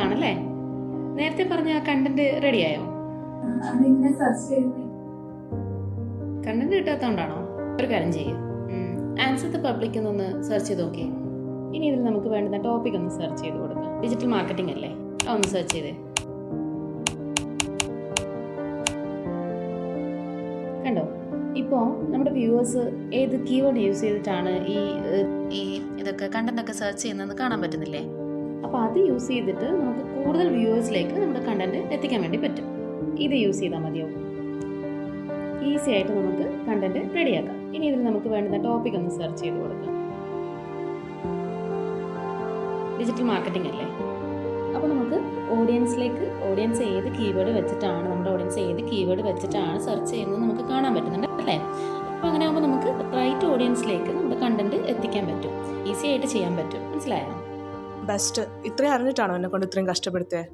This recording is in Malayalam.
ആളാണല്ലേ? നേരത്തെ പറഞ്ഞ കണ്ടന്റ് റെഡിയായോ? കണ്ടന്റ് കിട്ടാത്തതുകൊണ്ടാണോ? ഒരു കാര്യം ചെയ്യും, ആൻസർ ദ പബ്ലിക് എന്നൊന്ന് സെർച്ച് ചെയ്ത് നോക്കിയേ. ഇനി ഇതിൽ നമുക്ക് വേണ്ടുന്ന ടോപ്പിക് ഒന്ന് സെർച്ച് ചെയ്ത് കൊടുക്കുക. ഡിജിറ്റൽ മാർക്കറ്റിംഗ് അല്ലേ, അതൊന്ന് സെർച്ച് ചെയ്തേ. കണ്ടോ? ഇപ്പോൾ നമ്മുടെ വ്യൂവേഴ്സ് ഏത് കീവേഡ് യൂസ് ചെയ്തിട്ടാണ് ഈ ഇതൊക്കെ കണ്ടന്റൊക്കെ സെർച്ച് ചെയ്യുന്നതെന്ന് കാണാൻ പറ്റുന്നില്ലേ? അപ്പോൾ അത് യൂസ് ചെയ്തിട്ട് നമുക്ക് കൂടുതൽ വ്യൂവേഴ്സിലേക്ക് നമ്മുടെ കണ്ടന്റ് എത്തിക്കാൻ വേണ്ടി പറ്റും. ഇത് യൂസ് ചെയ്താൽ മതിയാവും. ഈസി ആയിട്ട് നമുക്ക് കണ്ടന്റ് റെഡിയാക്കാം. ഇനി ഇതിൽ നമുക്ക് വേണ്ടുന്ന ടോപ്പിക് ഒന്ന് സെർച്ച് ചെയ്ത് കൊടുക്കാം. ഡിജിറ്റൽ മാർക്കറ്റിംഗ് അല്ലേ? അപ്പോൾ നമുക്ക് ഓഡിയൻസ് ഏത് കീവേഡ് വെച്ചിട്ടാണ് സെർച്ച് ചെയ്യുന്നത് നമുക്ക് കാണാൻ പറ്റുന്നുണ്ട് അല്ലേ? അപ്പോൾ അങ്ങനെ ആകുമ്പോൾ നമുക്ക് റൈറ്റ് ഓഡിയൻസിലേക്ക് നമ്മുടെ കണ്ടന്റ് എത്തിക്കാൻ പറ്റും. ഈസി ആയിട്ട് ചെയ്യാൻ പറ്റും. മനസ്സിലായോ? ബെസ്റ്റ്. ഇത്രയും അറിഞ്ഞിട്ടാണോ എന്നെ കൊണ്ട് ഇത്രയും കഷ്ടപ്പെടുത്തിയത്?